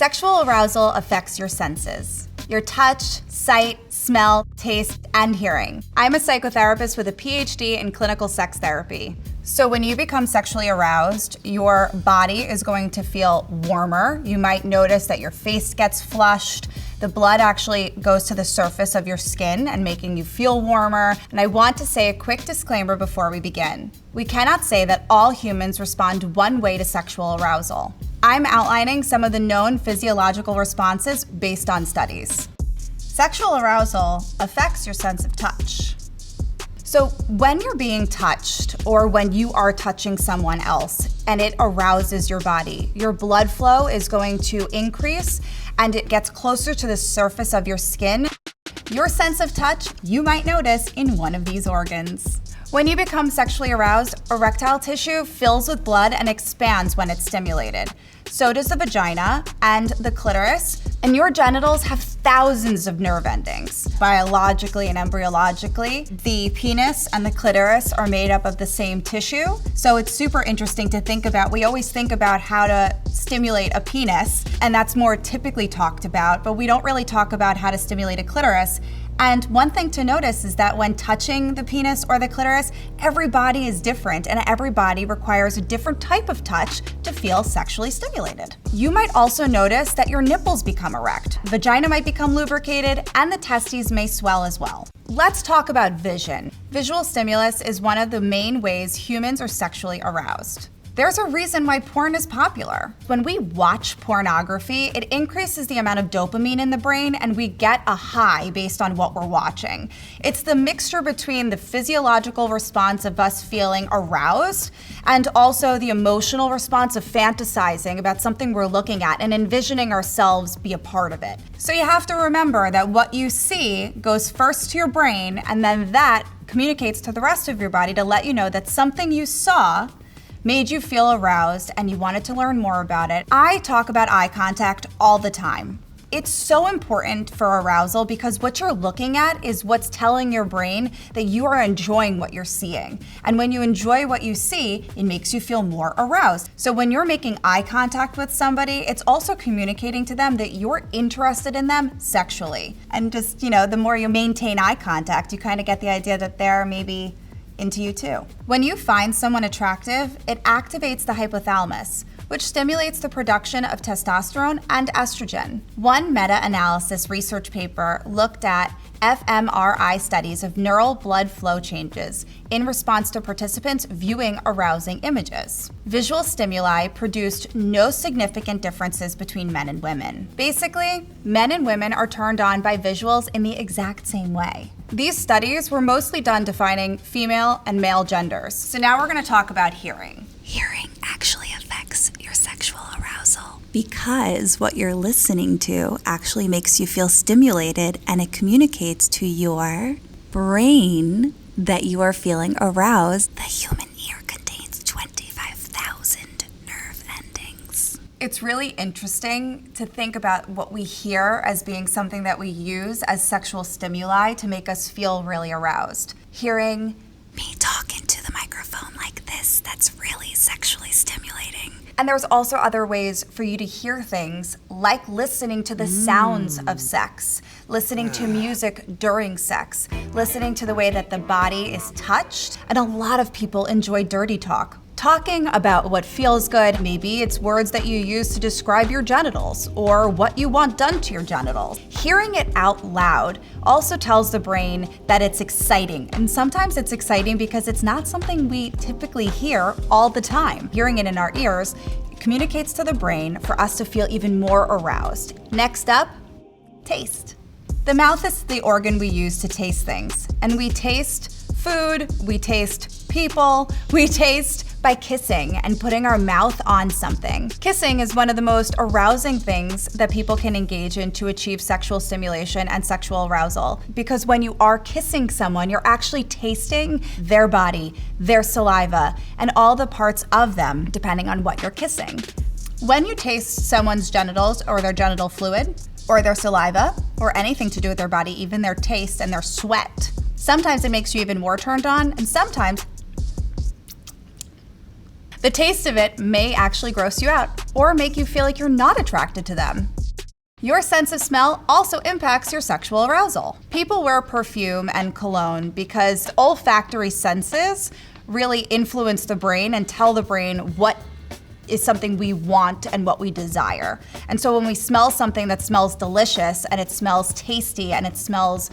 Sexual arousal affects your senses. Your touch, sight, smell, taste, and hearing. I'm a psychotherapist with a PhD in clinical sex therapy. So when you become sexually aroused, your body is going to feel warmer. You might notice that your face gets flushed. The blood actually goes to the surface of your skin and making you feel warmer. And I want to say a quick disclaimer before we begin. We cannot say that all humans respond one way to sexual arousal. I'm outlining some of the known physiological responses based on studies. Sexual arousal affects your sense of touch. So when you're being touched or when you are touching someone else and it arouses your body, your blood flow is going to increase and it gets closer to the surface of your skin. Your sense of touch, you might notice in one of these organs. When you become sexually aroused, erectile tissue fills with blood and expands when it's stimulated. So does the vagina and the clitoris, and your genitals have thousands of nerve endings. Biologically and embryologically, the penis and the clitoris are made up of the same tissue. So it's super interesting to think about. We always think about how to stimulate a penis, and that's more typically talked about, but we don't really talk about how to stimulate a clitoris. And one thing to notice is that when touching the penis or the clitoris, every body is different and every body requires a different type of touch to feel sexually stimulated. You might also notice that your nipples become erect, vagina might become lubricated, and the testes may swell as well. Let's talk about vision. Visual stimulus is one of the main ways humans are sexually aroused. There's a reason why porn is popular. When we watch pornography, it increases the amount of dopamine in the brain and we get a high based on what we're watching. It's the mixture between the physiological response of us feeling aroused and also the emotional response of fantasizing about something we're looking at and envisioning ourselves be a part of it. So you have to remember that what you see goes first to your brain and then that communicates to the rest of your body to let you know that something you saw made you feel aroused and you wanted to learn more about it. I talk about eye contact all the time. It's so important for arousal because what you're looking at is what's telling your brain that you are enjoying what you're seeing. And when you enjoy what you see, it makes you feel more aroused. So when you're making eye contact with somebody, it's also communicating to them that you're interested in them sexually. And just, the more you maintain eye contact, you kind of get the idea that they're maybe into you too. When you find someone attractive, it activates the hypothalamus, which stimulates the production of testosterone and estrogen. One meta-analysis research paper looked at fMRI studies of neural blood flow changes in response to participants viewing arousing images. Visual stimuli produced no significant differences between men and women. Basically, men and women are turned on by visuals in the exact same way. These studies were mostly done defining female and male genders. So now we're going to talk about hearing. Hearing actually affects your sexual arousal because what you're listening to actually makes you feel stimulated and it communicates to your brain that you are feeling aroused. The human ear contains 25,000 nerve endings. It's really interesting to think about what we hear as being something that we use as sexual stimuli to make us feel really aroused. Hearing me talk into the microphone like this, that's really sexually stimulating. And there's also other ways for you to hear things, like listening to the sounds of sex, listening to music during sex, listening to the way that the body is touched. And a lot of people enjoy dirty talk. Talking about what feels good, maybe it's words that you use to describe your genitals or what you want done to your genitals. Hearing it out loud also tells the brain that it's exciting. And sometimes it's exciting because it's not something we typically hear all the time. Hearing it in our ears communicates to the brain for us to feel even more aroused. Next up, taste. The mouth is the organ we use to taste things. And we taste food, we taste people, we taste by kissing and putting our mouth on something. Kissing is one of the most arousing things that people can engage in to achieve sexual stimulation and sexual arousal. Because when you are kissing someone, you're actually tasting their body, their saliva, and all the parts of them, depending on what you're kissing. When you taste someone's genitals or their genital fluid, or their saliva, or anything to do with their body, even their taste and their sweat, sometimes it makes you even more turned on, and sometimes The taste of it may actually gross you out or make you feel like you're not attracted to them. Your sense of smell also impacts your sexual arousal. People wear perfume and cologne because olfactory senses really influence the brain and tell the brain what is something we want and what we desire. And so when we smell something that smells delicious and it smells tasty and it smells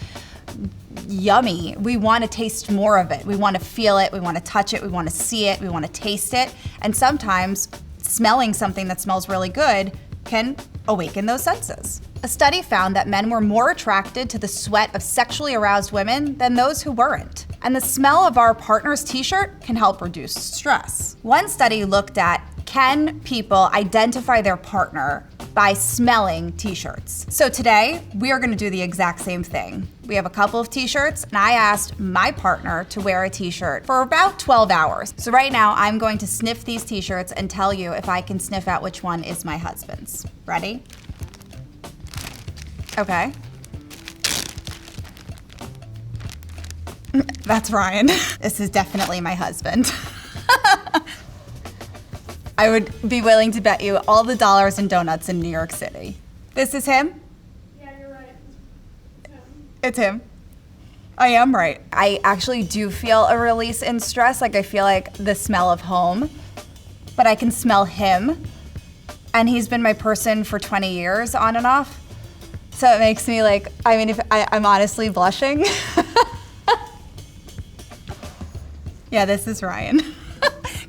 yummy, we want to taste more of it. We want to feel it, we want to touch it, we want to see it, we want to taste it. And sometimes smelling something that smells really good can awaken those senses. A study found that men were more attracted to the sweat of sexually aroused women than those who weren't. And the smell of our partner's t-shirt can help reduce stress. One study looked at, can people identify their partner by smelling t-shirts? So today, we are gonna do the exact same thing. We have a couple of t-shirts, and I asked my partner to wear a t-shirt for about 12 hours. So right now, I'm going to sniff these t-shirts and tell you if I can sniff out which one is my husband's. Ready? Okay. That's Ryan. This is definitely my husband. I would be willing to bet you all the dollars and donuts in New York City. This is him? Yeah, you're right. It's him. I am right. I actually do feel a release in stress. Like I feel like the smell of home, but I can smell him. And he's been my person for 20 years on and off. So it makes me like, I mean, if I'm honestly blushing. Yeah, this is Ryan.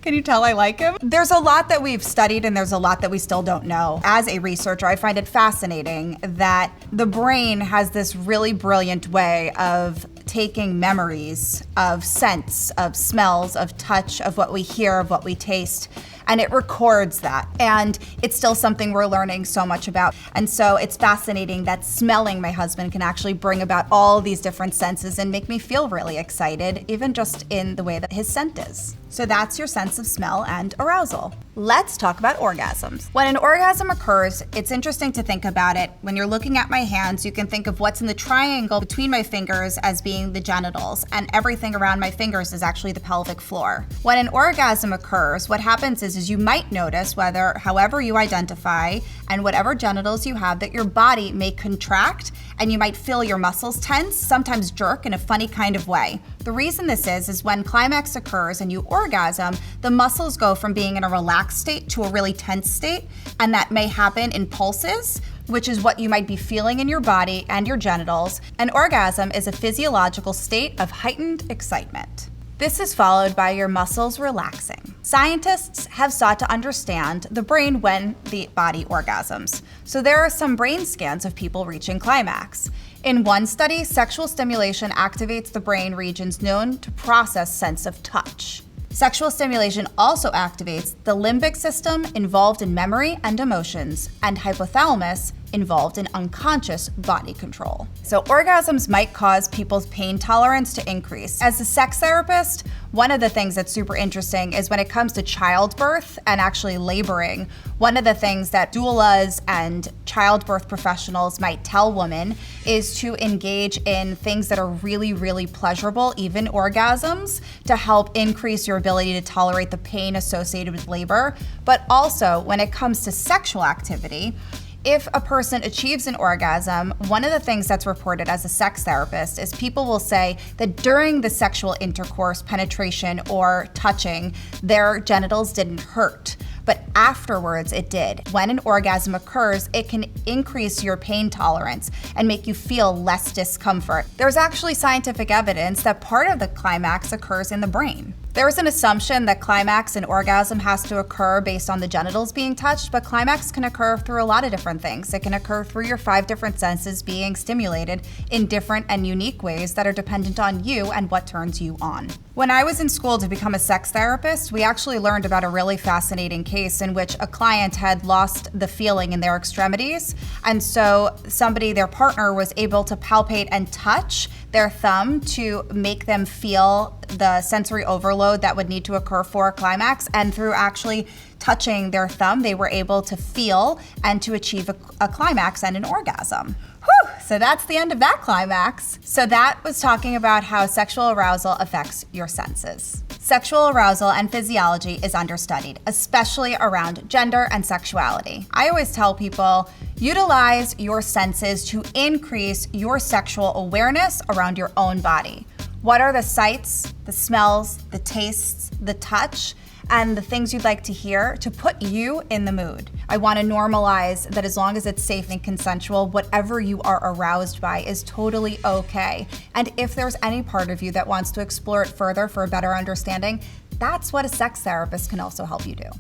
Can you tell I like him? There's a lot that we've studied and there's a lot that we still don't know. As a researcher, I find it fascinating that the brain has this really brilliant way of taking memories of scents, of smells, of touch, of what we hear, of what we taste, and it records that. And it's still something we're learning so much about. And so it's fascinating that smelling my husband can actually bring about all these different senses and make me feel really excited, even just in the way that his scent is. So that's your sense of smell and arousal. Let's talk about orgasms. When an orgasm occurs, it's interesting to think about it. When you're looking at my hands, you can think of what's in the triangle between my fingers as being the genitals, and everything around my fingers is actually the pelvic floor. When an orgasm occurs, what happens is you might notice, however you identify and whatever genitals you have, that your body may contract and you might feel your muscles tense, sometimes jerk in a funny kind of way. The reason this is when climax occurs and you orgasm, the muscles go from being in a relaxed state to a really tense state, and that may happen in pulses, which is what you might be feeling in your body and your genitals. An orgasm is a physiological state of heightened excitement. This is followed by your muscles relaxing. Scientists have sought to understand the brain when the body orgasms. So there are some brain scans of people reaching climax. In one study, sexual stimulation activates the brain regions known to process sense of touch. Sexual stimulation also activates the limbic system involved in memory and emotions, and hypothalamus involved in unconscious body control. So orgasms might cause people's pain tolerance to increase. As a sex therapist, one of the things that's super interesting is when it comes to childbirth and actually laboring, one of the things that doulas and childbirth professionals might tell women is to engage in things that are really, really pleasurable, even orgasms, to help increase your ability to tolerate the pain associated with labor. But also, when it comes to sexual activity, if a person achieves an orgasm, one of the things that's reported as a sex therapist is people will say that during the sexual intercourse, penetration, or touching, their genitals didn't hurt, but afterwards it did. When an orgasm occurs, it can increase your pain tolerance and make you feel less discomfort. There's actually scientific evidence that part of the climax occurs in the brain. There's an assumption that climax and orgasm has to occur based on the genitals being touched, but climax can occur through a lot of different things. It can occur through your 5 different senses being stimulated in different and unique ways that are dependent on you and what turns you on. When I was in school to become a sex therapist, we actually learned about a really fascinating case in which a client had lost the feeling in their extremities, and so their partner was able to palpate and touch their thumb to make them feel the sensory overload that would need to occur for a climax, and through actually touching their thumb, they were able to feel and to achieve a climax and an orgasm. Whew, so that's the end of that climax. So that was talking about how sexual arousal affects your senses. Sexual arousal and physiology is understudied, especially around gender and sexuality. I always tell people, utilize your senses to increase your sexual awareness around your own body. What are the sights, the smells, the tastes, the touch, and the things you'd like to hear to put you in the mood? I want to normalize that as long as it's safe and consensual, whatever you are aroused by is totally okay. And if there's any part of you that wants to explore it further for a better understanding, that's what a sex therapist can also help you do.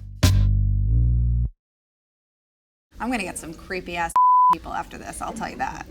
I'm gonna get some creepy ass people after this, I'll tell you that.